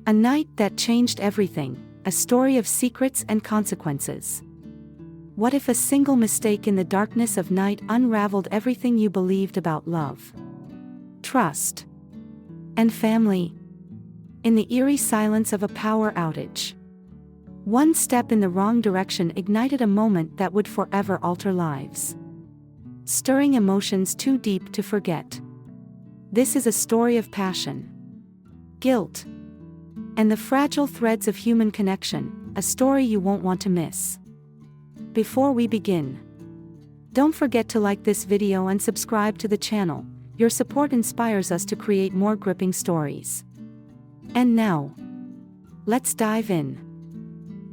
A night that changed everything, a story of secrets and consequences. What if a single mistake in the darkness of night unraveled everything you believed about love, trust, and family? In the eerie silence of a power outage, one step in the wrong direction ignited a moment that would forever alter lives, stirring emotions too deep to forget. This is a story of passion, guilt, and the fragile threads of human connection, a story you won't want to miss. Before we begin, don't forget to like this video and subscribe to the channel. Your support inspires us to create more gripping stories. And now, let's dive in.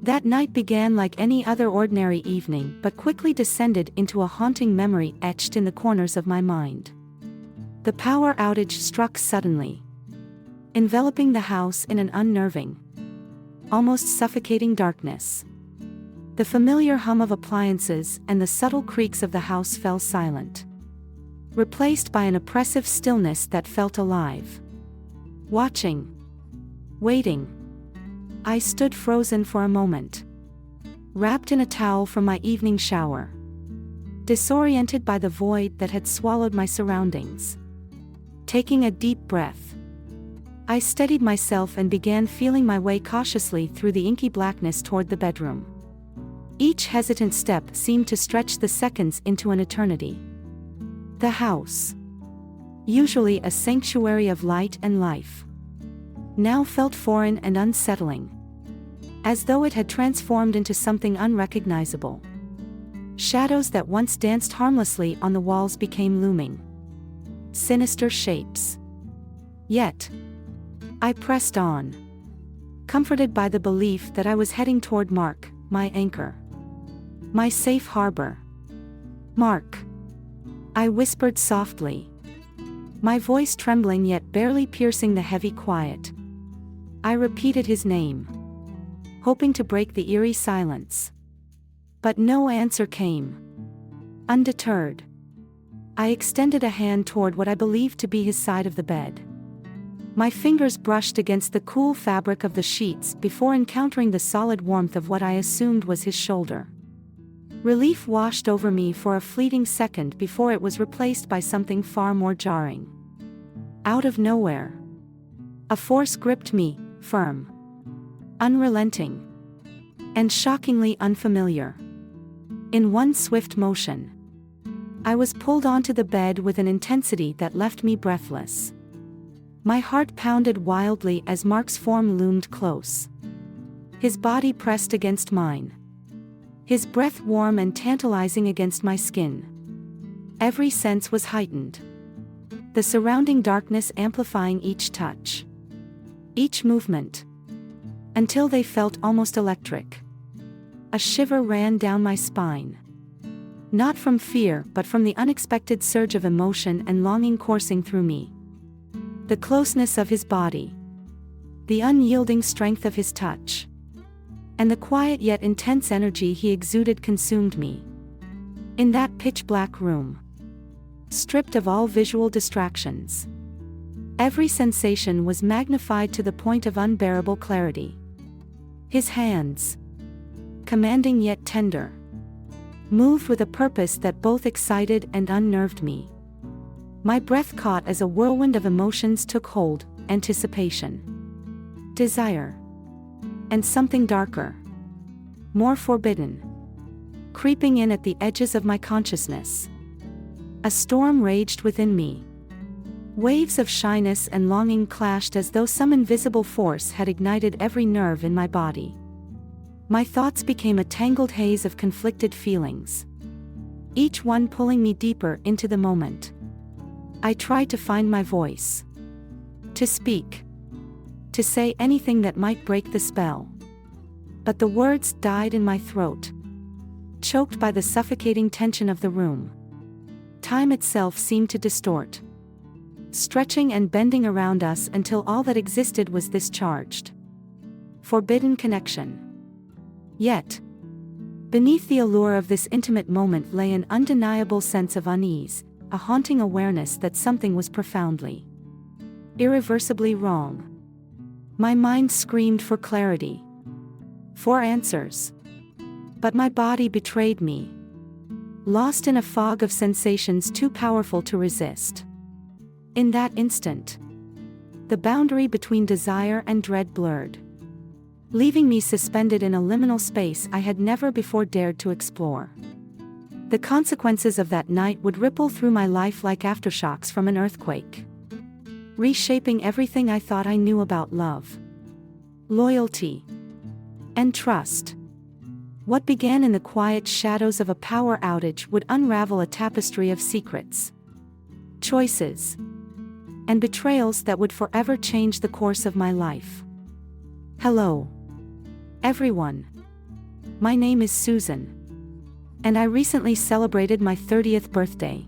That night began like any other ordinary evening but quickly descended into a haunting memory etched in the corners of my mind. The power outage struck suddenly, enveloping the house in an unnerving, almost suffocating darkness. The familiar hum of appliances and the subtle creaks of the house fell silent, replaced by an oppressive stillness that felt alive. Watching, waiting, I stood frozen for a moment, wrapped in a towel from my evening shower, disoriented by the void that had swallowed my surroundings. Taking a deep breath, I steadied myself and began feeling my way cautiously through the inky blackness toward the bedroom. Each hesitant step seemed to stretch the seconds into an eternity. The house, usually a sanctuary of light and life, now felt foreign and unsettling, as though it had transformed into something unrecognizable. Shadows that once danced harmlessly on the walls became looming, sinister shapes. Yet, I pressed on, comforted by the belief that I was heading toward Mark, my anchor, my safe harbor. Mark, I whispered softly, my voice trembling yet barely piercing the heavy quiet. I repeated his name, hoping to break the eerie silence. But no answer came. Undeterred, I extended a hand toward what I believed to be his side of the bed. My fingers brushed against the cool fabric of the sheets before encountering the solid warmth of what I assumed was his shoulder. Relief washed over me for a fleeting second before it was replaced by something far more jarring. Out of nowhere, a force gripped me, firm, unrelenting, and shockingly unfamiliar. In one swift motion, I was pulled onto the bed with an intensity that left me breathless. My heart pounded wildly as Mark's form loomed close, his body pressed against mine, his breath warm and tantalizing against my skin. Every sense was heightened, the surrounding darkness amplifying each touch, each movement, until they felt almost electric. A shiver ran down my spine, not from fear but from the unexpected surge of emotion and longing coursing through me. The closeness of his body, the unyielding strength of his touch, and the quiet yet intense energy he exuded consumed me. In that pitch-black room, stripped of all visual distractions, every sensation was magnified to the point of unbearable clarity. His hands, commanding yet tender, moved with a purpose that both excited and unnerved me. My breath caught as a whirlwind of emotions took hold: anticipation, desire, and something darker, more forbidden, creeping in at the edges of my consciousness. A storm raged within me. Waves of shyness and longing clashed as though some invisible force had ignited every nerve in my body. My thoughts became a tangled haze of conflicted feelings, each one pulling me deeper into the moment. I tried to find my voice, to speak, to say anything that might break the spell. But the words died in my throat, choked by the suffocating tension of the room. Time itself seemed to distort, stretching and bending around us until all that existed was this charged, forbidden connection. Yet, beneath the allure of this intimate moment lay an undeniable sense of unease, a haunting awareness that something was profoundly, irreversibly wrong. My mind screamed for clarity, for answers. But my body betrayed me, lost in a fog of sensations too powerful to resist. In that instant, the boundary between desire and dread blurred, leaving me suspended in a liminal space I had never before dared to explore. The consequences of that night would ripple through my life like aftershocks from an earthquake, reshaping everything I thought I knew about love, loyalty, and trust. What began in the quiet shadows of a power outage would unravel a tapestry of secrets, choices, and betrayals that would forever change the course of my life. Hello, everyone. My name is Susan, and I recently celebrated my 30th birthday.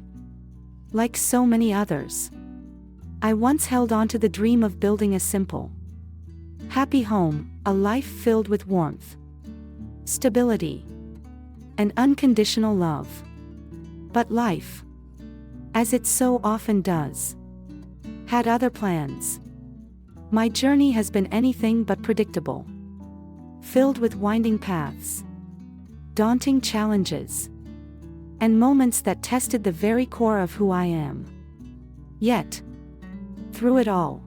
Like so many others, I once held on to the dream of building a simple, happy home, a life filled with warmth, stability, and unconditional love. But life, as it so often does, had other plans. My journey has been anything but predictable, filled with winding paths, daunting challenges, and moments that tested the very core of who I am. Yet, through it all,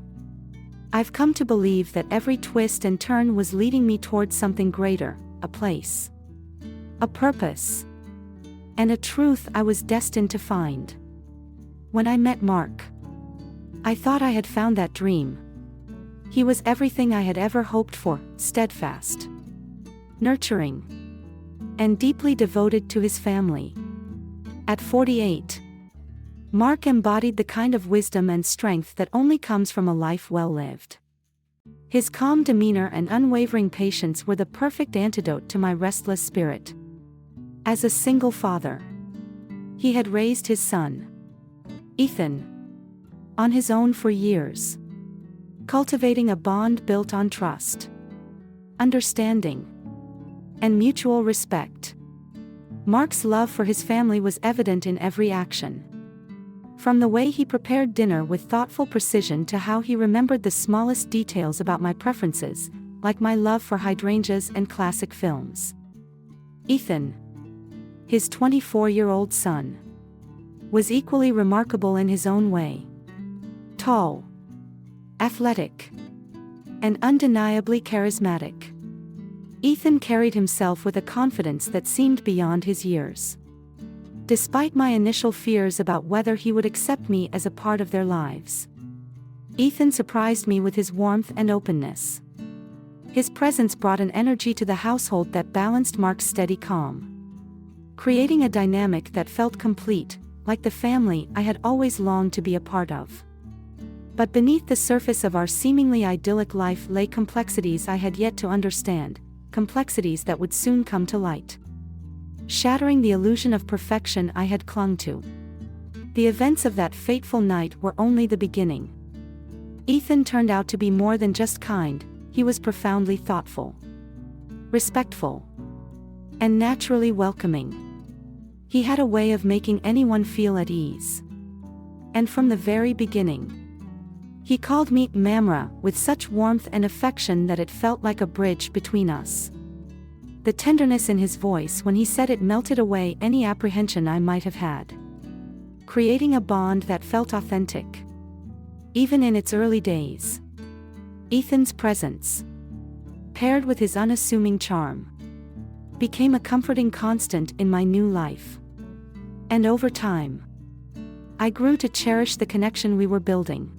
I've come to believe that every twist and turn was leading me towards something greater, a place, a purpose, and a truth I was destined to find. When I met Mark, I thought I had found that dream. He was everything I had ever hoped for, steadfast, nurturing, and deeply devoted to his family. At 48, Mark embodied the kind of wisdom and strength that only comes from a life well lived. His calm demeanor and unwavering patience were the perfect antidote to my restless spirit. As a single father, he had raised his son, Ethan, on his own for years, cultivating a bond built on trust, understanding, and mutual respect. Mark's love for his family was evident in every action. From the way he prepared dinner with thoughtful precision to how he remembered the smallest details about my preferences, like my love for hydrangeas and classic films. Ethan, his 24-year-old son, was equally remarkable in his own way. Tall, athletic, and undeniably charismatic, Ethan carried himself with a confidence that seemed beyond his years. Despite my initial fears about whether he would accept me as a part of their lives, Ethan surprised me with his warmth and openness. His presence brought an energy to the household that balanced Mark's steady calm, creating a dynamic that felt complete, like the family I had always longed to be a part of. But beneath the surface of our seemingly idyllic life lay complexities I had yet to understand, complexities that would soon come to light, shattering the illusion of perfection I had clung to. The events of that fateful night were only the beginning. Ethan turned out to be more than just kind, he was profoundly thoughtful, respectful, and naturally welcoming. He had a way of making anyone feel at ease. And from the very beginning, he called me Mamra with such warmth and affection that it felt like a bridge between us. The tenderness in his voice when he said it melted away any apprehension I might have had, creating a bond that felt authentic. Even in its early days, Ethan's presence, paired with his unassuming charm, became a comforting constant in my new life. And over time, I grew to cherish the connection we were building.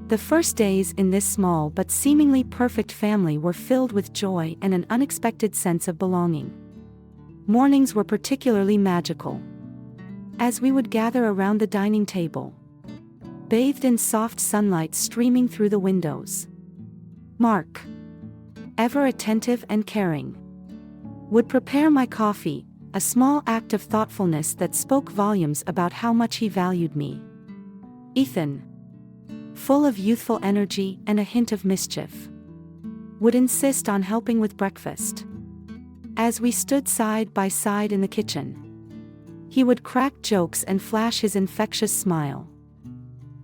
The first days in this small but seemingly perfect family were filled with joy and an unexpected sense of belonging. Mornings were particularly magical, as we would gather around the dining table, bathed in soft sunlight streaming through the windows. Mark, ever attentive and caring, would prepare my coffee, a small act of thoughtfulness that spoke volumes about how much he valued me. Ethan, full of youthful energy and a hint of mischief, would insist on helping with breakfast. As we stood side by side in the kitchen, he would crack jokes and flash his infectious smile,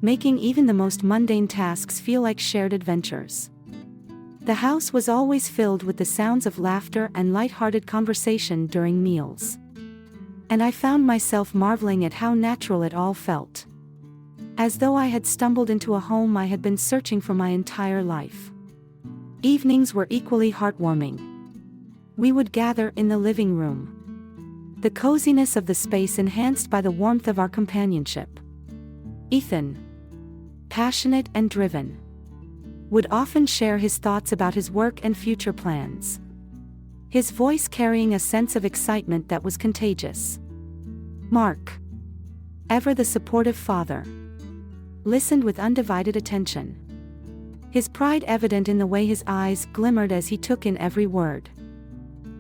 making even the most mundane tasks feel like shared adventures. The house was always filled with the sounds of laughter and light-hearted conversation during meals. And I found myself marveling at how natural it all felt. As though I had stumbled into a home I had been searching for my entire life. Evenings were equally heartwarming. We would gather in the living room. The coziness of the space enhanced by the warmth of our companionship. Ethan, passionate and driven, would often share his thoughts about his work and future plans. His voice carrying a sense of excitement that was contagious. Mark, ever the supportive father, listened with undivided attention. His pride evident in the way his eyes glimmered as he took in every word.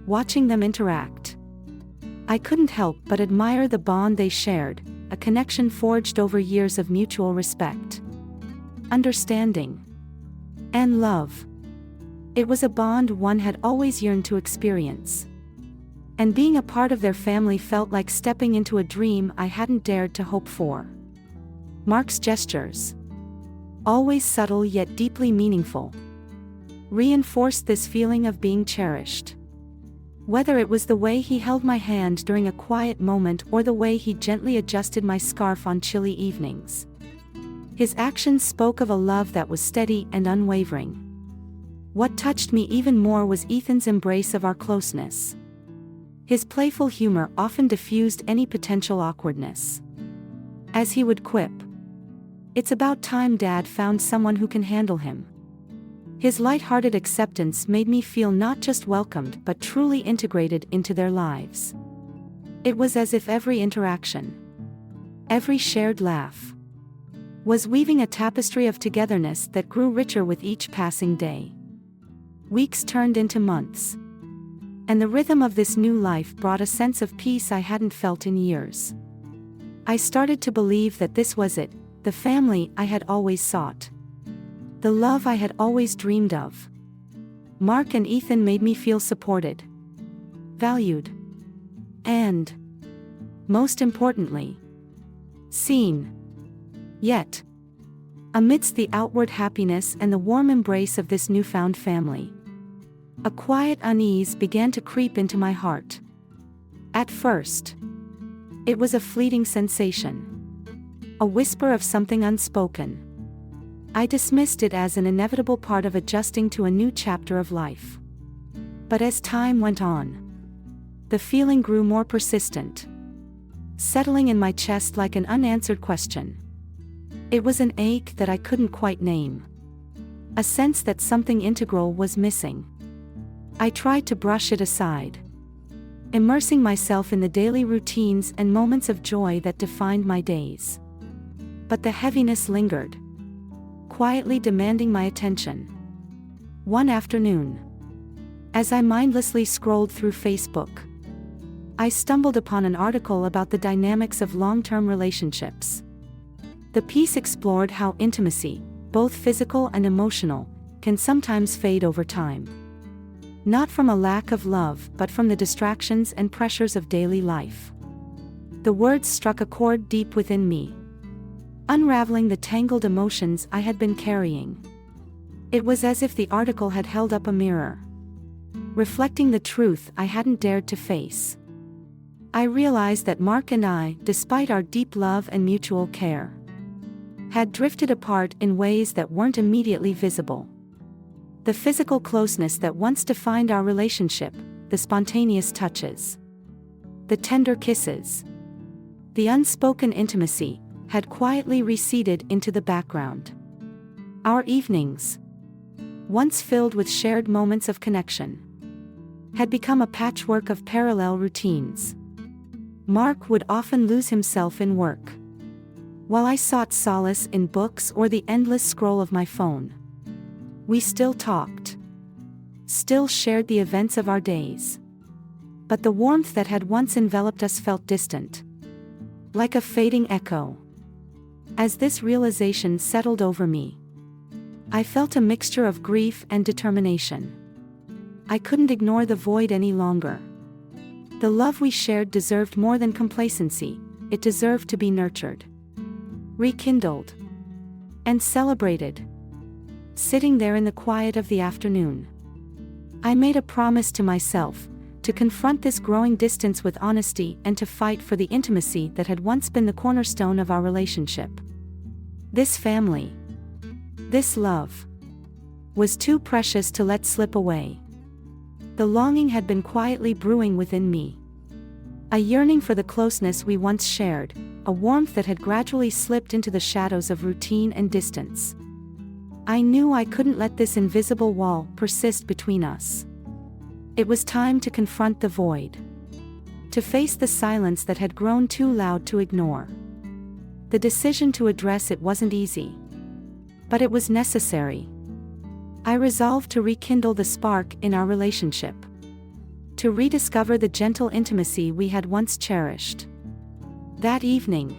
Watching them interact, I couldn't help but admire the bond they shared, a connection forged over years of mutual respect, understanding, and love. It was a bond one had always yearned to experience. And being a part of their family felt like stepping into a dream I hadn't dared to hope for. Mark's gestures, always subtle yet deeply meaningful, reinforced this feeling of being cherished. Whether it was the way he held my hand during a quiet moment or the way he gently adjusted my scarf on chilly evenings, his actions spoke of a love that was steady and unwavering. What touched me even more was Ethan's embrace of our closeness. His playful humor often diffused any potential awkwardness. As he would quip, "It's about time Dad found someone who can handle him." His light-hearted acceptance made me feel not just welcomed but truly integrated into their lives. It was as if every interaction, every shared laugh, was weaving a tapestry of togetherness that grew richer with each passing day. Weeks turned into months, and the rhythm of this new life brought a sense of peace I hadn't felt in years. I started to believe that this was it, the family I had always sought, the love I had always dreamed of. Mark and Ethan made me feel supported, valued, and, most importantly, seen. Yet, amidst the outward happiness and the warm embrace of this newfound family, a quiet unease began to creep into my heart. At first, it was a fleeting sensation, a whisper of something unspoken. I dismissed it as an inevitable part of adjusting to a new chapter of life. But as time went on, the feeling grew more persistent, settling in my chest like an unanswered question. It was an ache that I couldn't quite name, a sense that something integral was missing. I tried to brush it aside, immersing myself in the daily routines and moments of joy that defined my days. But the heaviness lingered, quietly demanding my attention. One afternoon, as I mindlessly scrolled through Facebook, I stumbled upon an article about the dynamics of long-term relationships. The piece explored how intimacy, both physical and emotional, can sometimes fade over time. Not from a lack of love but from the distractions and pressures of daily life. The words struck a chord deep within me, unraveling the tangled emotions I had been carrying. It was as if the article had held up a mirror, reflecting the truth I hadn't dared to face. I realized that Mark and I, despite our deep love and mutual care, had drifted apart in ways that weren't immediately visible. The physical closeness that once defined our relationship, the spontaneous touches, the tender kisses, the unspoken intimacy, had quietly receded into the background. Our evenings, once filled with shared moments of connection, had become a patchwork of parallel routines. Mark would often lose himself in work, while I sought solace in books or the endless scroll of my phone. We still talked, still shared the events of our days. But the warmth that had once enveloped us felt distant, like a fading echo. As this realization settled over me, I felt a mixture of grief and determination. I couldn't ignore the void any longer. The love we shared deserved more than complacency, it deserved to be nurtured, rekindled, and celebrated. sitting there in the quiet of the afternoon. I made a promise to myself, to confront this growing distance with honesty and to fight for the intimacy that had once been the cornerstone of our relationship. This family, this love, was too precious to let slip away. The longing had been quietly brewing within me. A yearning for the closeness we once shared, a warmth that had gradually slipped into the shadows of routine and distance. I knew I couldn't let this invisible wall persist between us. It was time to confront the void. To face the silence that had grown too loud to ignore. The decision to address it wasn't easy. But it was necessary. I resolved to rekindle the spark in our relationship. To rediscover the gentle intimacy we had once cherished. That evening,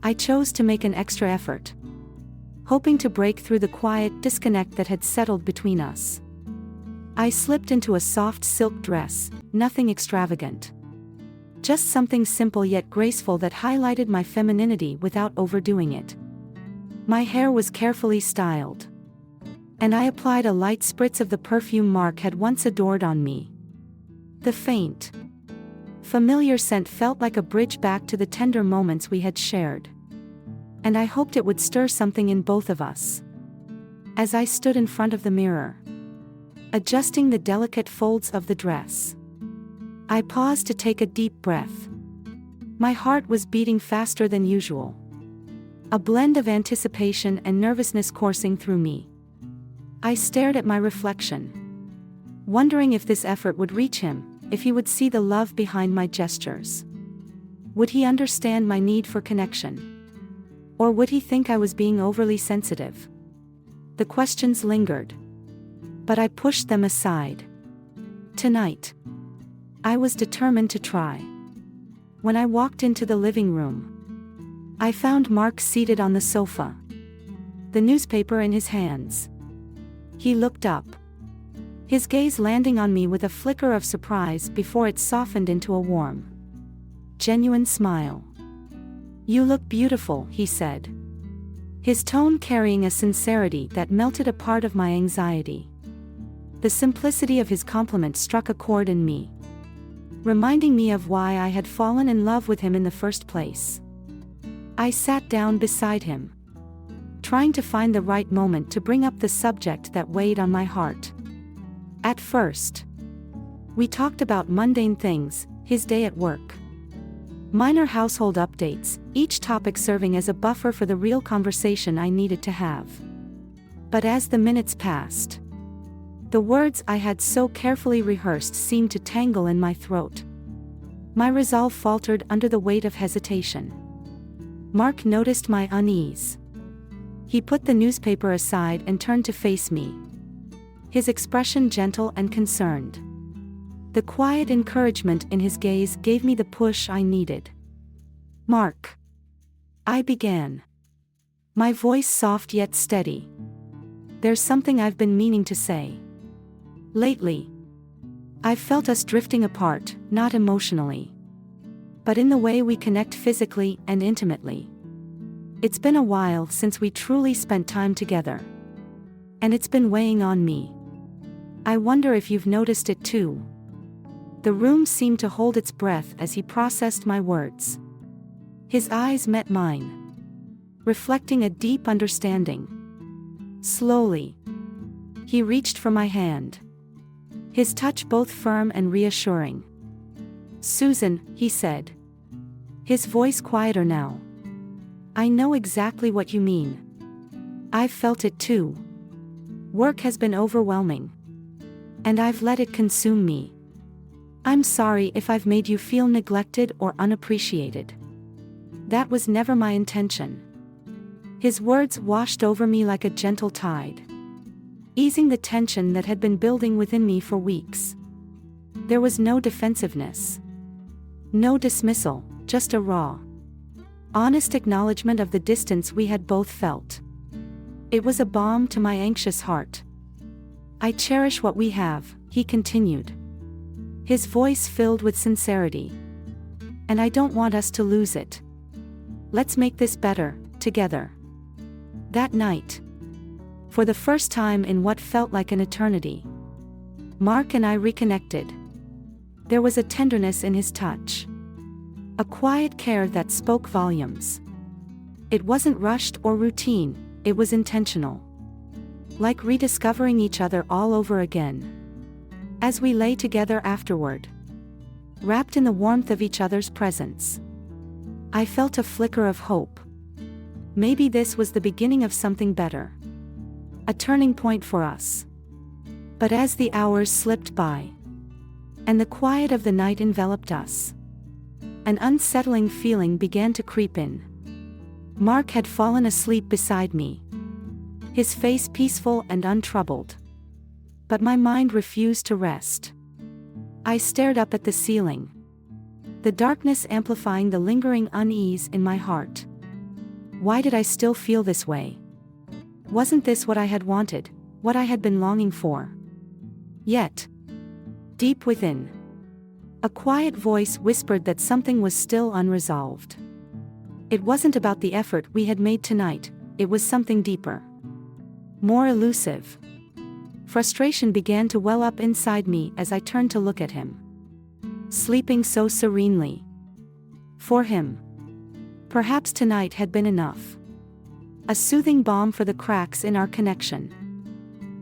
I chose to make an extra effort, hoping to break through the quiet disconnect that had settled between us. I slipped into a soft silk dress, nothing extravagant. Just something simple yet graceful that highlighted my femininity without overdoing it. My hair was carefully styled. And I applied a light spritz of the perfume Mark had once adored on me. The faint, familiar scent felt like a bridge back to the tender moments we had shared. And I hoped it would stir something in both of us. As I stood in front of the mirror, adjusting the delicate folds of the dress, I paused to take a deep breath. My heart was beating faster than usual. A blend of anticipation and nervousness coursing through me. I stared at my reflection, wondering if this effort would reach him, if he would see the love behind my gestures. Would he understand my need for connection? Or would he think I was being overly sensitive? The questions lingered. But I pushed them aside. Tonight, I was determined to try. When I walked into the living room, I found Mark seated on the sofa, the newspaper in his hands. He looked up, his gaze landing on me with a flicker of surprise before it softened into a warm, genuine smile. "You look beautiful," he said, his tone carrying a sincerity that melted a part of my anxiety. The simplicity of his compliment struck a chord in me, reminding me of why I had fallen in love with him in the first place. I sat down beside him, trying to find the right moment to bring up the subject that weighed on my heart. At first, we talked about mundane things, his day at work, minor household updates, each topic serving as a buffer for the real conversation I needed to have. But as the minutes passed, the words I had so carefully rehearsed seemed to tangle in my throat. My resolve faltered under the weight of hesitation. Mark noticed my unease. He put the newspaper aside and turned to face me, his expression gentle and concerned. The quiet encouragement in his gaze gave me the push I needed. "Mark," I began, my voice soft yet steady. "There's something I've been meaning to say. Lately, I've felt us drifting apart, not emotionally, but in the way we connect physically and intimately. It's been a while since we truly spent time together. And it's been weighing on me. I wonder if you've noticed it too." The room seemed to hold its breath as he processed my words. His eyes met mine, reflecting a deep understanding. Slowly, he reached for my hand, his touch both firm and reassuring. "Susan," he said, his voice quieter now, "I know exactly what you mean. I've felt it too. Work has been overwhelming, and I've let it consume me. I'm sorry if I've made you feel neglected or unappreciated. That was never my intention." His words washed over me like a gentle tide, easing the tension that had been building within me for weeks. There was no defensiveness, no dismissal, just a raw, honest acknowledgement of the distance we had both felt. It was a balm to my anxious heart. "I cherish what we have," he continued, his voice filled with sincerity. "And I don't want us to lose it. Let's make this better, together." That night, For the first time in what felt like an eternity, Mark and I reconnected. There was a tenderness in his touch, a quiet care that spoke volumes. It wasn't rushed or routine, it was intentional. Like rediscovering each other all over again. As we lay together afterward, wrapped in the warmth of each other's presence, I felt a flicker of hope. Maybe this was the beginning of something better. A turning point for us. But as the hours slipped by, and the quiet of the night enveloped us, an unsettling feeling began to creep in. Mark had fallen asleep beside me, his face peaceful and untroubled. But my mind refused to rest. I stared up at the ceiling, the darkness amplifying the lingering unease in my heart. Why did I still feel this way? Wasn't this what I had wanted, what I had been longing for? Yet, deep within, a quiet voice whispered that something was still unresolved. It wasn't about the effort we had made tonight, it was something deeper, more elusive. Frustration began to well up inside me as I turned to look at him, sleeping so serenely. For him, perhaps tonight had been enough. A soothing balm for the cracks in our connection.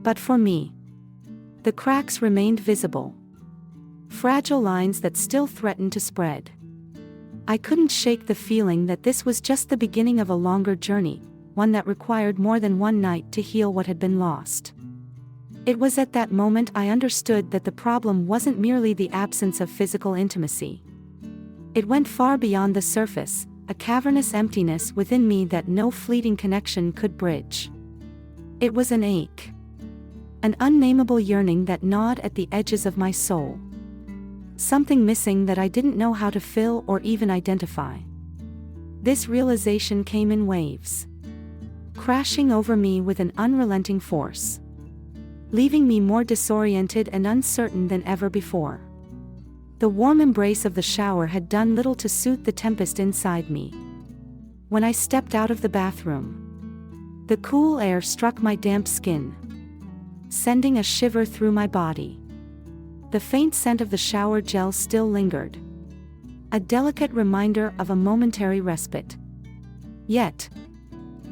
But for me, the cracks remained visible. Fragile lines that still threatened to spread. I couldn't shake the feeling that this was just the beginning of a longer journey, one that required more than one night to heal what had been lost. It was at that moment I understood that the problem wasn't merely the absence of physical intimacy. It went far beyond the surface, a cavernous emptiness within me that no fleeting connection could bridge. It was an ache, an unnameable yearning that gnawed at the edges of my soul. Something missing that I didn't know how to fill or even identify. This realization came in waves, crashing over me with an unrelenting force, leaving me more disoriented and uncertain than ever before. The warm embrace of the shower had done little to soothe the tempest inside me. When I stepped out of the bathroom, the cool air struck my damp skin, sending a shiver through my body. The faint scent of the shower gel still lingered, a delicate reminder of a momentary respite. Yet,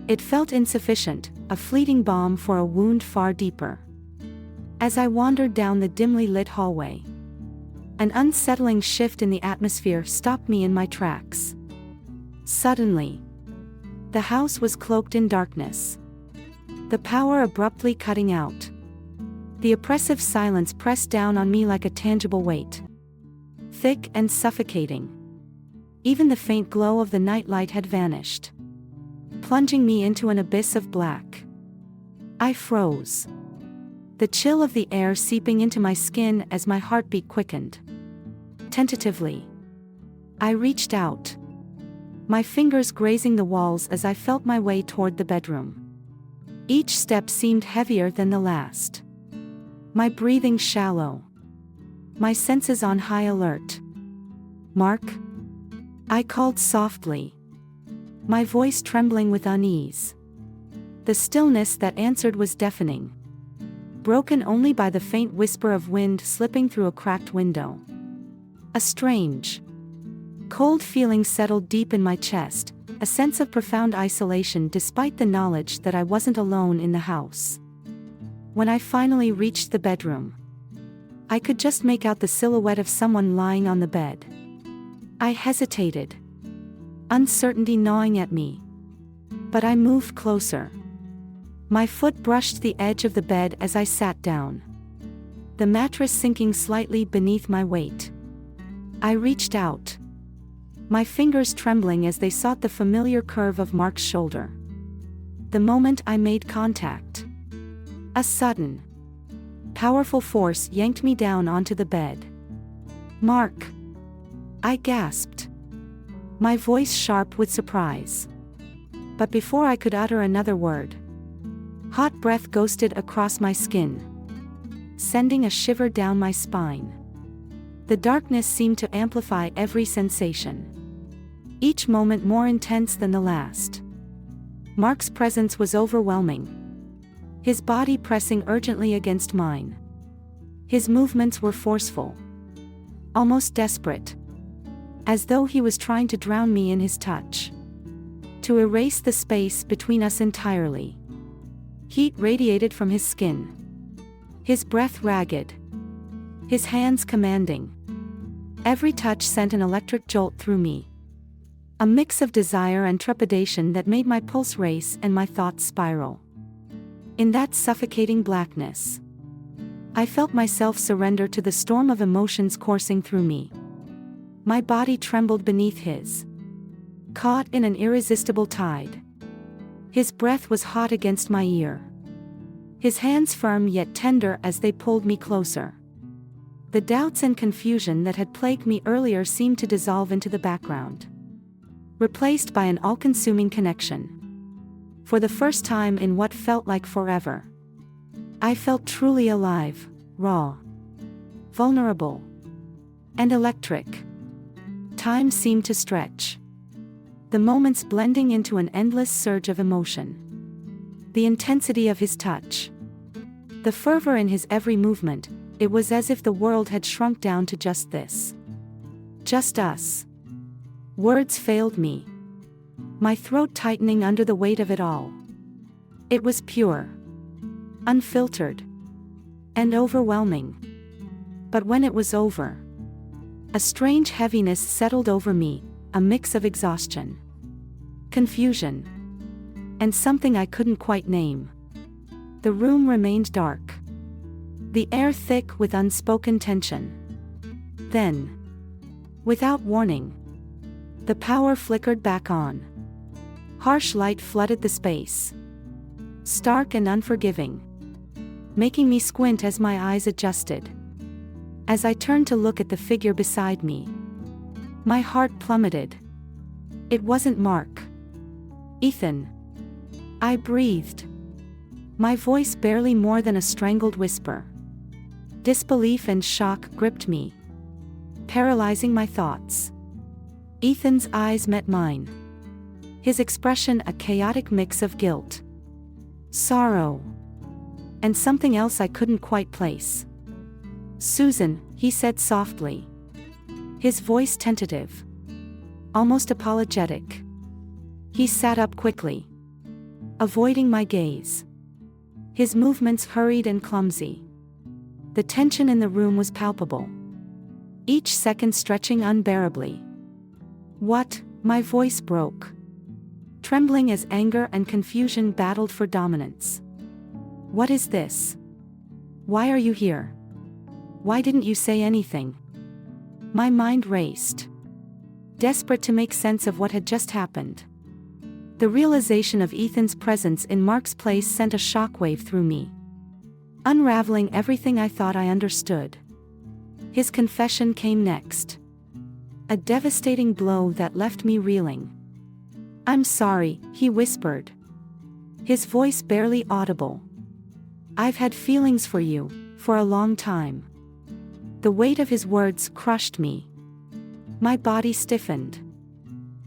it felt insufficient, a fleeting balm for a wound far deeper. As I wandered down the dimly lit hallway, an unsettling shift in the atmosphere stopped me in my tracks. Suddenly, the house was cloaked in darkness, the power abruptly cutting out. The oppressive silence pressed down on me like a tangible weight, thick and suffocating. Even the faint glow of the nightlight had vanished, plunging me into an abyss of black. I froze, the chill of the air seeping into my skin as my heartbeat quickened. Tentatively, I reached out, my fingers grazing the walls as I felt my way toward the bedroom. Each step seemed heavier than the last, my breathing shallow, my senses on high alert. "Mark?" I called softly, my voice trembling with unease. The stillness that answered was deafening, broken only by the faint whisper of wind slipping through a cracked window. A strange, cold feeling settled deep in my chest, a sense of profound isolation despite the knowledge that I wasn't alone in the house. When I finally reached the bedroom, I could just make out the silhouette of someone lying on the bed. I hesitated, uncertainty gnawing at me. But I moved closer. My foot brushed the edge of the bed as I sat down, the mattress sinking slightly beneath my weight. I reached out, my fingers trembling as they sought the familiar curve of Mark's shoulder. The moment I made contact, a sudden, powerful force yanked me down onto the bed. "Mark!" I gasped, my voice sharp with surprise. But before I could utter another word, hot breath ghosted across my skin, sending a shiver down my spine. The darkness seemed to amplify every sensation, each moment more intense than the last. Mark's presence was overwhelming, his body pressing urgently against mine. His movements were forceful, almost desperate, as though he was trying to drown me in his touch, to erase the space between us entirely. Heat radiated from his skin, his breath ragged, his hands commanding. Every touch sent an electric jolt through me, a mix of desire and trepidation that made my pulse race and my thoughts spiral. In that suffocating blackness, I felt myself surrender to the storm of emotions coursing through me. My body trembled beneath his, caught in an irresistible tide. His breath was hot against my ear, his hands firm yet tender as they pulled me closer. The doubts and confusion that had plagued me earlier seemed to dissolve into the background, replaced by an all-consuming connection. For the first time in what felt like forever, I felt truly alive, raw, vulnerable, and electric. Time seemed to stretch, the moments blending into an endless surge of emotion. The intensity of his touch, the fervor in his every movement, it was as if the world had shrunk down to just this. Just us. Words failed me, my throat tightening under the weight of it all. It was pure, unfiltered, and overwhelming. But when it was over, a strange heaviness settled over me, a mix of exhaustion, confusion, and something I couldn't quite name. The room remained dark, the air thick with unspoken tension. Then, without warning, the power flickered back on. Harsh light flooded the space, stark and unforgiving, making me squint as my eyes adjusted. As I turned to look at the figure beside me, my heart plummeted. It wasn't Mark. Ethan. I breathed, my voice barely more than a strangled whisper. Disbelief and shock gripped me, paralyzing my thoughts. Ethan's eyes met mine, his expression a chaotic mix of guilt, sorrow, and something else I couldn't quite place. "Susan," he said softly, his voice tentative, almost apologetic. He sat up quickly, avoiding my gaze, his movements hurried and clumsy. The tension in the room was palpable, each second stretching unbearably. "What?" my voice broke, trembling as anger and confusion battled for dominance. "What is this? Why are you here? Why didn't you say anything?" My mind raced, desperate to make sense of what had just happened. The realization of Ethan's presence in Mark's place sent a shockwave through me, unraveling everything I thought I understood. His confession came next, a devastating blow that left me reeling. "I'm sorry," he whispered, his voice barely audible. "I've had feelings for you, for a long time." The weight of his words crushed me. My body stiffened,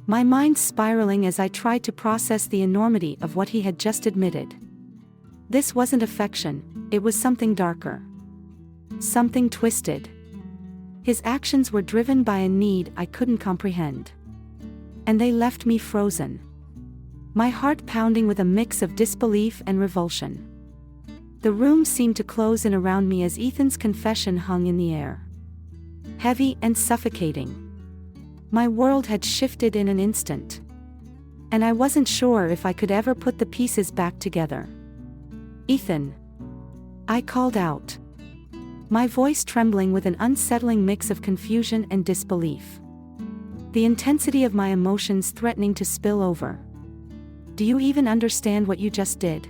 my mind spiraling as I tried to process the enormity of what he had just admitted. This wasn't affection, it was something darker, something twisted. His actions were driven by a need I couldn't comprehend, and they left me frozen, my heart pounding with a mix of disbelief and revulsion. The room seemed to close in around me as Ethan's confession hung in the air, heavy and suffocating. My world had shifted in an instant, and I wasn't sure if I could ever put the pieces back together. "Ethan," I called out, my voice trembling with an unsettling mix of confusion and disbelief, the intensity of my emotions threatening to spill over. "Do you even understand what you just did?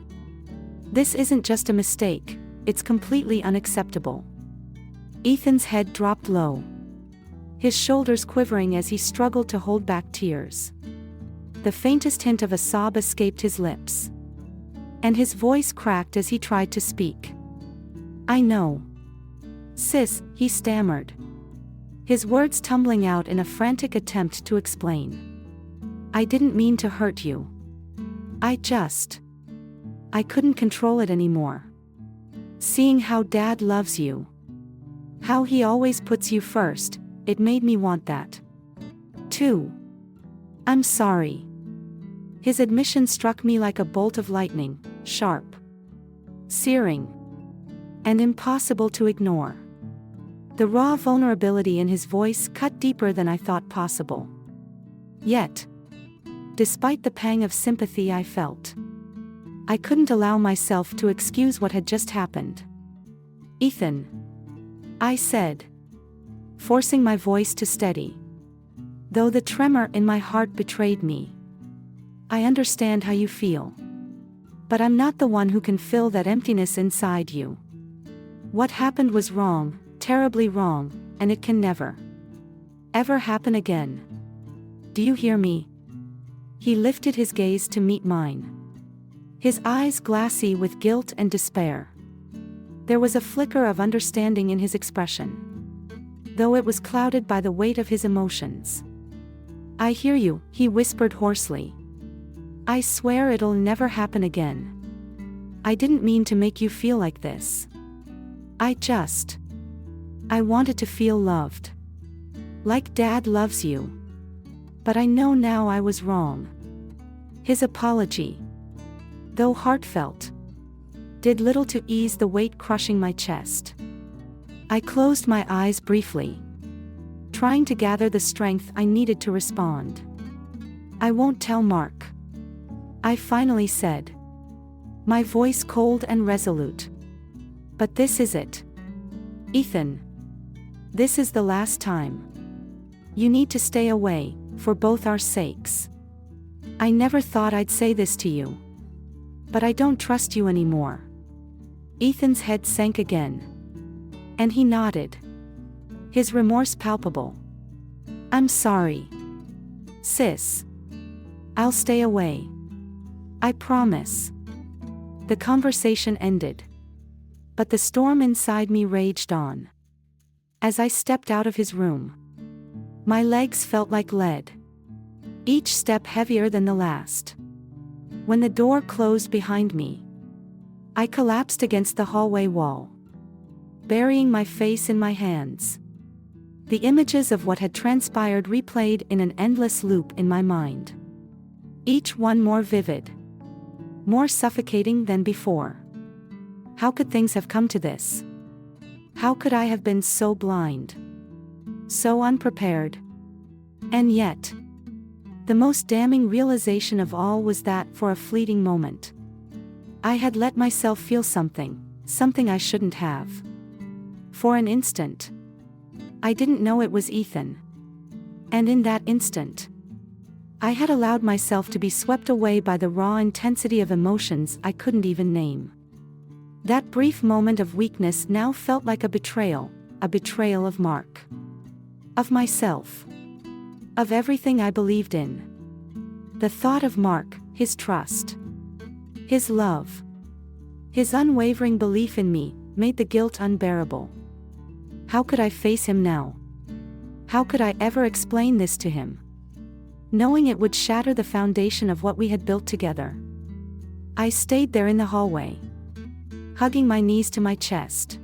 This isn't just a mistake, it's completely unacceptable." Ethan's head dropped low, his shoulders quivering as he struggled to hold back tears. The faintest hint of a sob escaped his lips, and his voice cracked as he tried to speak. "I know. Sis," he stammered, his words tumbling out in a frantic attempt to explain. "I didn't mean to hurt you. I just..." I couldn't control it anymore. Seeing how Dad loves you, how he always puts you first, it made me want that. 2. I'm sorry. His admission struck me like a bolt of lightning, sharp, searing, and impossible to ignore. The raw vulnerability in his voice cut deeper than I thought possible. Yet, despite the pang of sympathy I felt, I couldn't allow myself to excuse what had just happened. Ethan, I said, forcing my voice to steady, though the tremor in my heart betrayed me. I understand how you feel. But I'm not the one who can fill that emptiness inside you. What happened was wrong, terribly wrong, and it can never, ever happen again. Do you hear me? He lifted his gaze to meet mine, his eyes glassy with guilt and despair. There was a flicker of understanding in his expression, though it was clouded by the weight of his emotions. I hear you, he whispered hoarsely. I swear it'll never happen again. I didn't mean to make you feel like this. I wanted to feel loved. Like Dad loves you. But I know now I was wrong. His apology, though heartfelt, did little to ease the weight crushing my chest. I closed my eyes briefly, trying to gather the strength I needed to respond. I won't tell Mark, I finally said, my voice cold and resolute. But this is it. Ethan, this is the last time. You need to stay away, for both our sakes. I never thought I'd say this to you. But I don't trust you anymore. Ethan's head sank again. And he nodded, his remorse palpable. I'm sorry. Sis. I'll stay away. I promise. The conversation ended. But the storm inside me raged on. As I stepped out of his room, my legs felt like lead, each step heavier than the last. When the door closed behind me, I collapsed against the hallway wall, burying my face in my hands. The images of what had transpired replayed in an endless loop in my mind, each one more vivid, more suffocating than before. How could things have come to this? How could I have been so blind, so unprepared? And yet, the most damning realization of all was that for a fleeting moment, I had let myself feel something I shouldn't have. For an instant, I didn't know it was Ethan. And in that instant, I had allowed myself to be swept away by the raw intensity of emotions I couldn't even name. That brief moment of weakness now felt like a betrayal of Mark. Of myself. Of everything I believed in. The thought of Mark, his trust, his love, his unwavering belief in me, made the guilt unbearable. How could I face him now? How could I ever explain this to him, knowing it would shatter the foundation of what we had built together? I stayed there in the hallway, hugging my knees to my chest,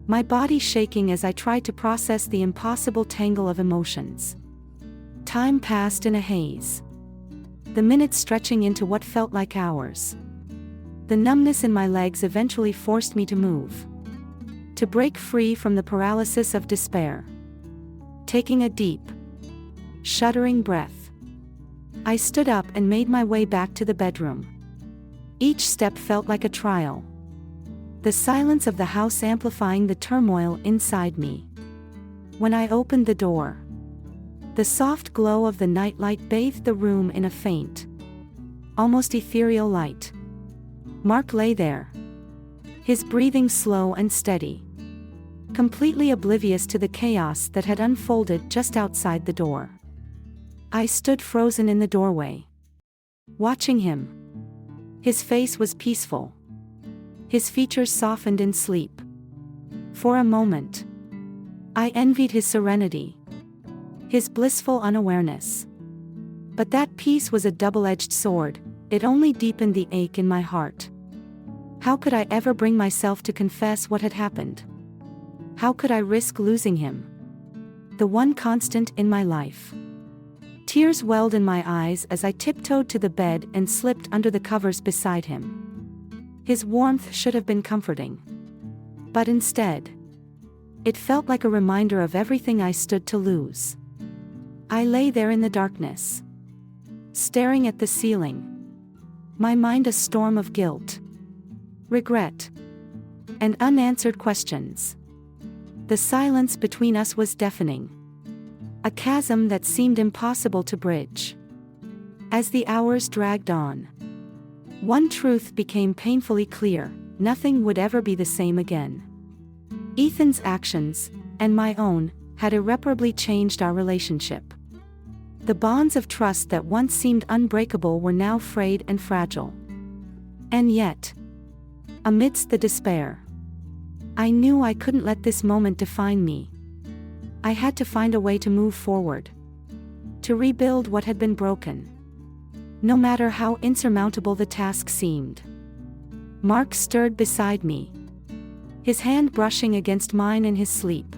my body shaking as I tried to process the impossible tangle of emotions. Time passed in a haze, the minutes stretching into what felt like hours. The numbness in my legs eventually forced me to move, to break free from the paralysis of despair. Taking a deep, shuddering breath, I stood up and made my way back to the bedroom. Each step felt like a trial, the silence of the house amplifying the turmoil inside me. When I opened the door, the soft glow of the nightlight bathed the room in a faint, almost ethereal light. Mark lay there, his breathing slow and steady, completely oblivious to the chaos that had unfolded just outside the door. I stood frozen in the doorway, watching him. His face was peaceful, his features softened in sleep. For a moment, I envied his serenity, his blissful unawareness. But that peace was a double-edged sword, it only deepened the ache in my heart. How could I ever bring myself to confess what had happened? How could I risk losing him? The one constant in my life. Tears welled in my eyes as I tiptoed to the bed and slipped under the covers beside him. His warmth should have been comforting. But instead, it felt like a reminder of everything I stood to lose. I lay there in the darkness, staring at the ceiling, my mind a storm of guilt, regret, and unanswered questions. The silence between us was deafening, a chasm that seemed impossible to bridge. As the hours dragged on, one truth became painfully clear: nothing would ever be the same again. Ethan's actions, and my own, had irreparably changed our relationship. The bonds of trust that once seemed unbreakable were now frayed and fragile. And yet, amidst the despair, I knew I couldn't let this moment define me. I had to find a way to move forward, to rebuild what had been broken, no matter how insurmountable the task seemed. Mark stirred beside me, his hand brushing against mine in his sleep.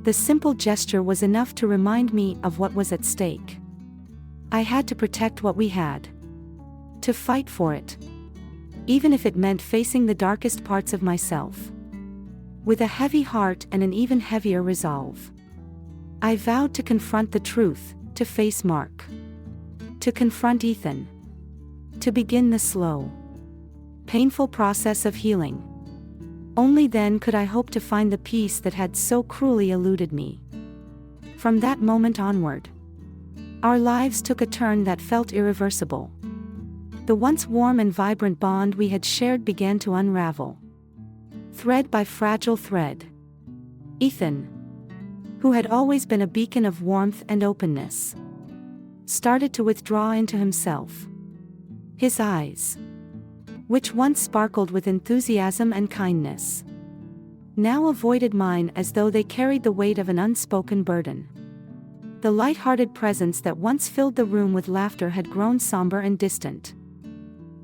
The simple gesture was enough to remind me of what was at stake. I had to protect what we had, to fight for it, even if it meant facing the darkest parts of myself. With a heavy heart and an even heavier resolve, I vowed to confront the truth, to face Mark, to confront Ethan, to begin the slow, painful process of healing. Only then could I hope to find the peace that had so cruelly eluded me. From that moment onward, our lives took a turn that felt irreversible. The once warm and vibrant bond we had shared began to unravel, thread by fragile thread. Ethan, who had always been a beacon of warmth and openness, started to withdraw into himself. His eyes, which once sparkled with enthusiasm and kindness, now avoided mine as though they carried the weight of an unspoken burden. The light-hearted presence that once filled the room with laughter had grown somber and distant,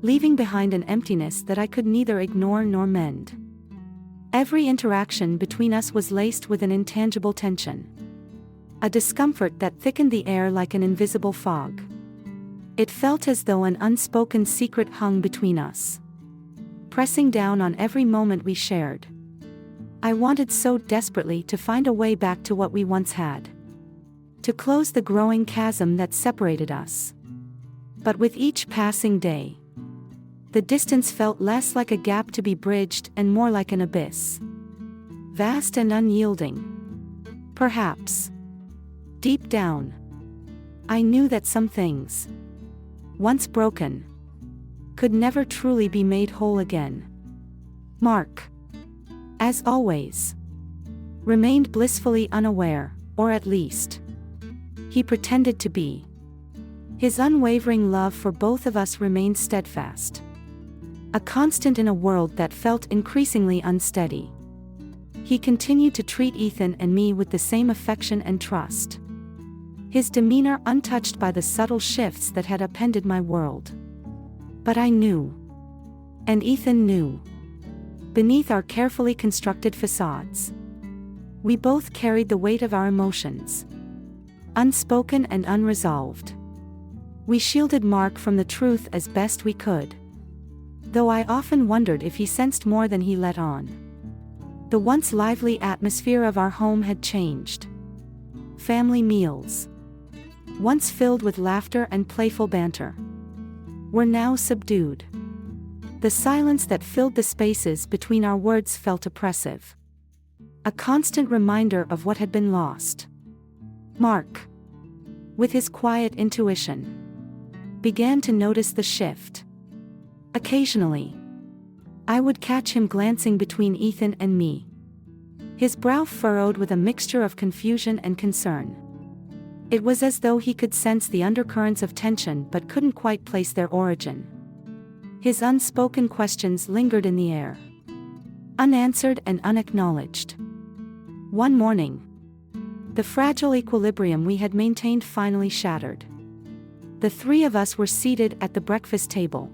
leaving behind an emptiness that I could neither ignore nor mend. Every interaction between us was laced with an intangible tension, a discomfort that thickened the air like an invisible fog. It felt as though an unspoken secret hung between us, pressing down on every moment we shared. I wanted so desperately to find a way back to what we once had, to close the growing chasm that separated us. But with each passing day, the distance felt less like a gap to be bridged and more like an abyss, vast and unyielding. Perhaps, deep down, I knew that some things, once broken, could never truly be made whole again. Mark, as always, remained blissfully unaware, or at least, he pretended to be. His unwavering love for both of us remained steadfast, a constant in a world that felt increasingly unsteady. He continued to treat Ethan and me with the same affection and trust, his demeanor untouched by the subtle shifts that had upended my world. But I knew, and Ethan knew, beneath our carefully constructed facades, we both carried the weight of our emotions, unspoken and unresolved. We shielded Mark from the truth as best we could, though I often wondered if he sensed more than he let on. The once lively atmosphere of our home had changed. Family meals, once filled with laughter and playful banter, were now subdued. The silence that filled the spaces between our words felt oppressive, a constant reminder of what had been lost. Mark, with his quiet intuition, began to notice the shift. Occasionally, I would catch him glancing between Ethan and me, his brow furrowed with a mixture of confusion and concern. It was as though he could sense the undercurrents of tension but couldn't quite place their origin. His unspoken questions lingered in the air, unanswered and unacknowledged. One morning, the fragile equilibrium we had maintained finally shattered. The three of us were seated at the breakfast table,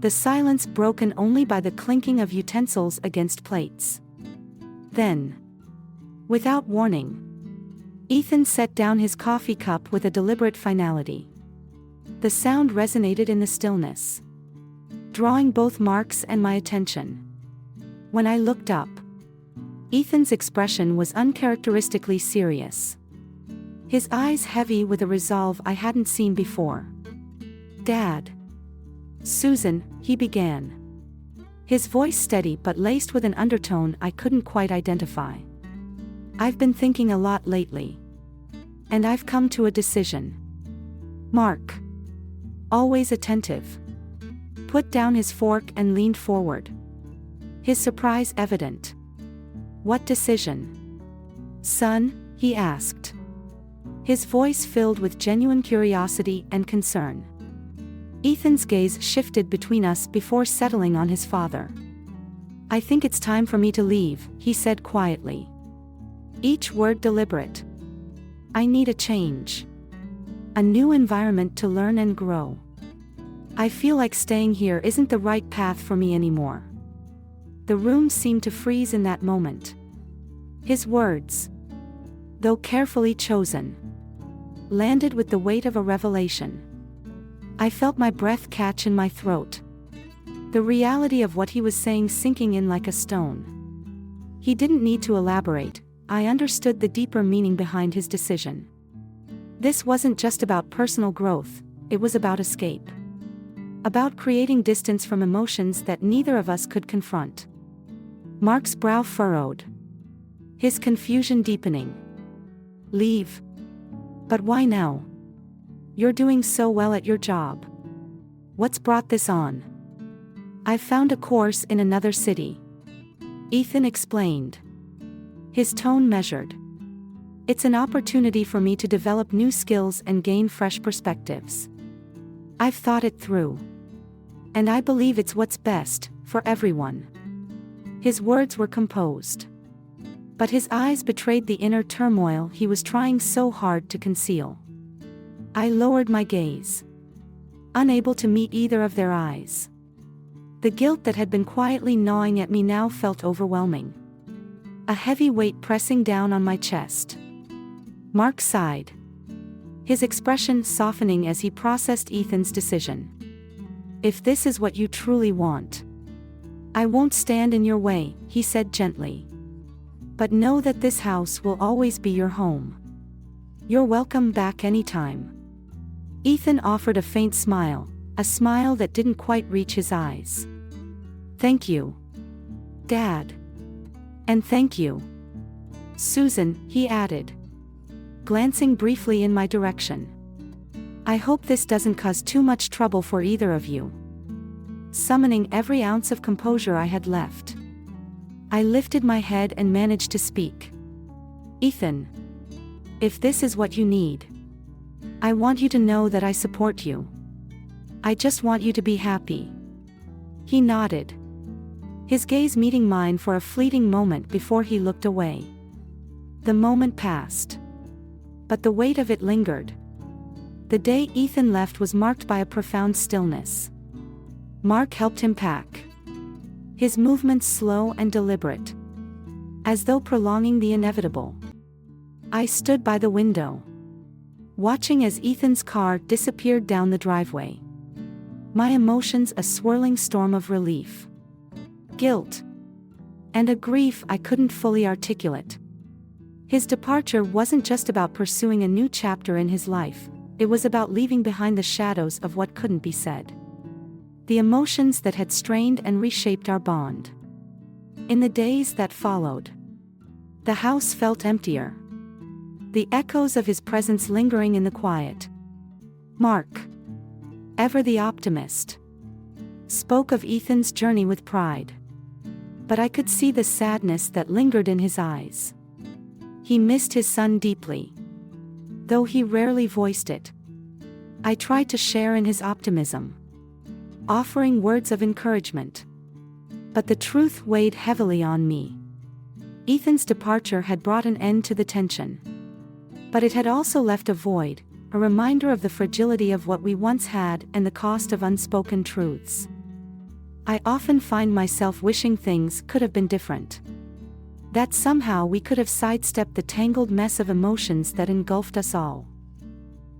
the silence broken only by the clinking of utensils against plates. Then, without warning, Ethan set down his coffee cup with a deliberate finality. The sound resonated in the stillness, drawing both Mark's and my attention. When I looked up, Ethan's expression was uncharacteristically serious, his eyes heavy with a resolve I hadn't seen before. "Dad." "Susan," he began, his voice steady but laced with an undertone I couldn't quite identify. "I've been thinking a lot lately, and I've come to a decision." Mark, always attentive, put down his fork and leaned forward, his surprise evident. "What decision, son?" he asked, his voice filled with genuine curiosity and concern. Ethan's gaze shifted between us before settling on his father. "I think it's time for me to leave," he said quietly, each word deliberate. "I need a change. A new environment to learn and grow. I feel like staying here isn't the right path for me anymore." The room seemed to freeze in that moment. His words, though carefully chosen, landed with the weight of a revelation. I felt my breath catch in my throat, the reality of what he was saying sinking in like a stone. He didn't need to elaborate. I understood the deeper meaning behind his decision. This wasn't just about personal growth, it was about escape. About creating distance from emotions that neither of us could confront. Mark's brow furrowed, his confusion deepening. "Leave? But why now? You're doing so well at your job. What's brought this on?" "I've found a course in another city," Ethan explained, his tone measured. "It's an opportunity for me to develop new skills and gain fresh perspectives. I've thought it through, and I believe it's what's best for everyone." His words were composed, but his eyes betrayed the inner turmoil he was trying so hard to conceal. I lowered my gaze, unable to meet either of their eyes. The guilt that had been quietly gnawing at me now felt overwhelming, a heavy weight pressing down on my chest. Mark sighed, his expression softening as he processed Ethan's decision. "If this is what you truly want, I won't stand in your way," he said gently. "But know that this house will always be your home. You're welcome back anytime." Ethan offered a faint smile, a smile that didn't quite reach his eyes. "Thank you, Dad. And thank you, Susan," he added, glancing briefly in my direction. "I hope this doesn't cause too much trouble for either of you." Summoning every ounce of composure I had left, I lifted my head and managed to speak. "Ethan, if this is what you need, I want you to know that I support you. I just want you to be happy." He nodded, his gaze meeting mine for a fleeting moment before he looked away. The moment passed, but the weight of it lingered. The day Ethan left was marked by a profound stillness. Mark helped him pack, his movements slow and deliberate, as though prolonging the inevitable. I stood by the window, watching as Ethan's car disappeared down the driveway, my emotions a swirling storm of relief, guilt, and a grief I couldn't fully articulate. His departure wasn't just about pursuing a new chapter in his life, it was about leaving behind the shadows of what couldn't be said. The emotions that had strained and reshaped our bond. In the days that followed, the house felt emptier, the echoes of his presence lingering in the quiet. Mark, ever the optimist, spoke of Ethan's journey with pride. But I could see the sadness that lingered in his eyes. He missed his son deeply, though he rarely voiced it. I tried to share in his optimism, offering words of encouragement. But the truth weighed heavily on me. Ethan's departure had brought an end to the tension. But it had also left a void, a reminder of the fragility of what we once had and the cost of unspoken truths. I often find myself wishing things could have been different. That somehow we could have sidestepped the tangled mess of emotions that engulfed us all.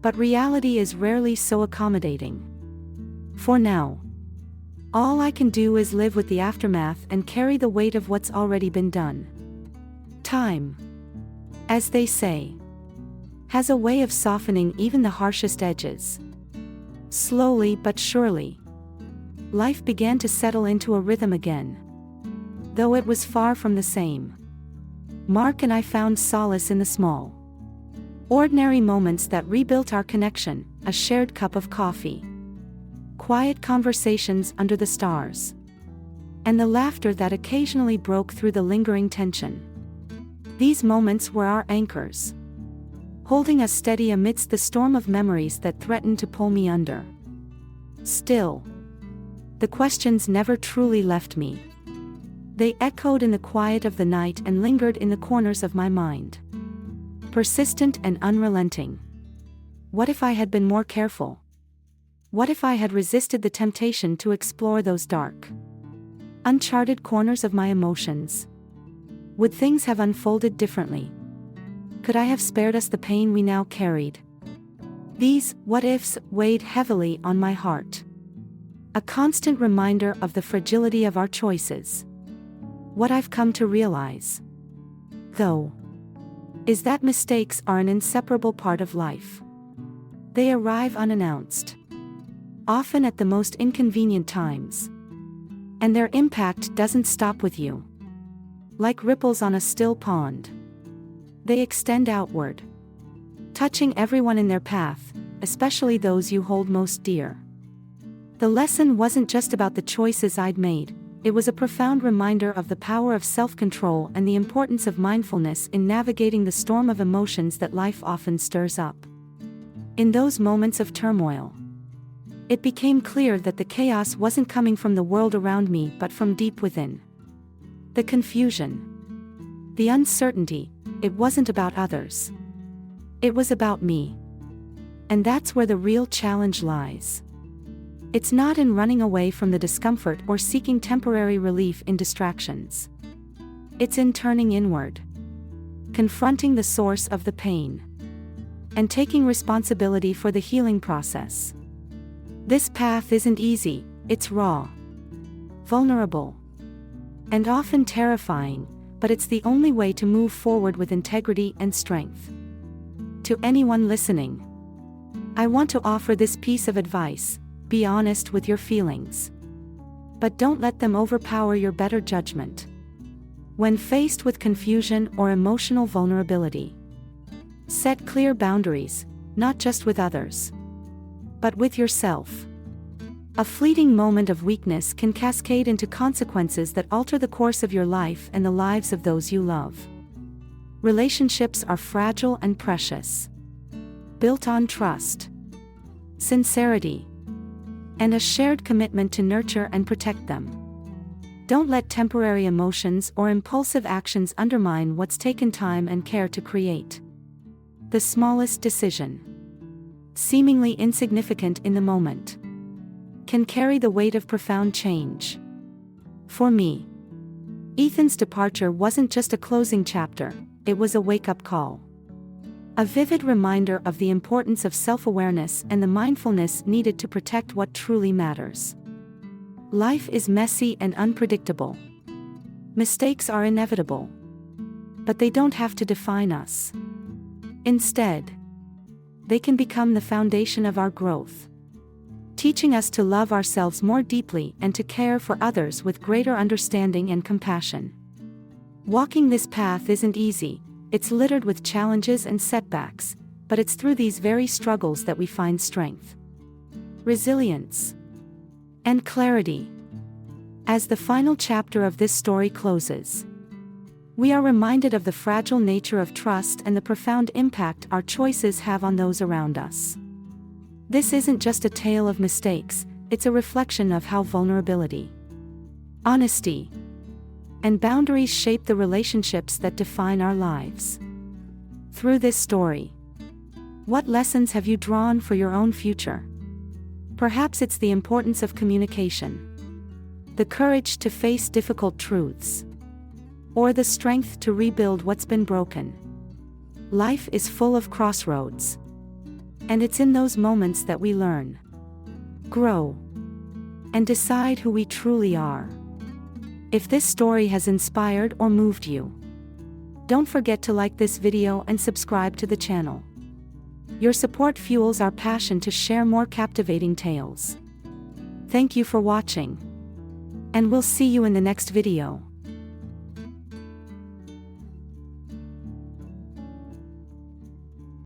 But reality is rarely so accommodating. For now, all I can do is live with the aftermath and carry the weight of what's already been done. Time, as they say, has a way of softening even the harshest edges. Slowly but surely, life began to settle into a rhythm again. Though it was far from the same. Mark and I found solace in the small, ordinary moments that rebuilt our connection: a shared cup of coffee, quiet conversations under the stars, and the laughter that occasionally broke through the lingering tension. These moments were our anchors, holding us steady amidst the storm of memories that threatened to pull me under. Still, the questions never truly left me. They echoed in the quiet of the night and lingered in the corners of my mind. Persistent and unrelenting. What if I had been more careful? What if I had resisted the temptation to explore those dark, uncharted corners of my emotions? Would things have unfolded differently? Could I have spared us the pain we now carried? These what-ifs weighed heavily on my heart. A constant reminder of the fragility of our choices. What I've come to realize, though, is that mistakes are an inseparable part of life. They arrive unannounced, often at the most inconvenient times. And their impact doesn't stop with you. Like ripples on a still pond, they extend outward, touching everyone in their path, especially those you hold most dear. The lesson wasn't just about the choices I'd made. It was a profound reminder of the power of self-control and the importance of mindfulness in navigating the storm of emotions that life often stirs up. In those moments of turmoil, it became clear that the chaos wasn't coming from the world around me but from deep within. The confusion, the uncertainty, it wasn't about others. It was about me. And that's where the real challenge lies. It's not in running away from the discomfort or seeking temporary relief in distractions. It's in turning inward, confronting the source of the pain, and taking responsibility for the healing process. This path isn't easy, it's raw, vulnerable, and often terrifying, but it's the only way to move forward with integrity and strength. To anyone listening, I want to offer this piece of advice: be honest with your feelings. But don't let them overpower your better judgment. When faced with confusion or emotional vulnerability, set clear boundaries, not just with others, but with yourself. A fleeting moment of weakness can cascade into consequences that alter the course of your life and the lives of those you love. Relationships are fragile and precious, built on trust, sincerity, and a shared commitment to nurture and protect them. Don't let temporary emotions or impulsive actions undermine what's taken time and care to create. The smallest decision, seemingly insignificant in the moment, can carry the weight of profound change. For me, Ethan's departure wasn't just a closing chapter, it was a wake-up call. A vivid reminder of the importance of self-awareness and the mindfulness needed to protect what truly matters. Life is messy and unpredictable. Mistakes are inevitable. But they don't have to define us. Instead, they can become the foundation of our growth, teaching us to love ourselves more deeply and to care for others with greater understanding and compassion. Walking this path isn't easy. It's littered with challenges and setbacks, but it's through these very struggles that we find strength, resilience, and clarity. As the final chapter of this story closes, we are reminded of the fragile nature of trust and the profound impact our choices have on those around us. This isn't just a tale of mistakes, it's a reflection of how vulnerability, honesty, and boundaries shape the relationships that define our lives. Through this story, what lessons have you drawn for your own future? Perhaps it's the importance of communication, the courage to face difficult truths, or the strength to rebuild what's been broken. Life is full of crossroads, and it's in those moments that we learn, grow, and decide who we truly are. If this story has inspired or moved you, don't forget to like this video and subscribe to the channel. Your support fuels our passion to share more captivating tales. Thank you for watching, and we'll see you in the next video.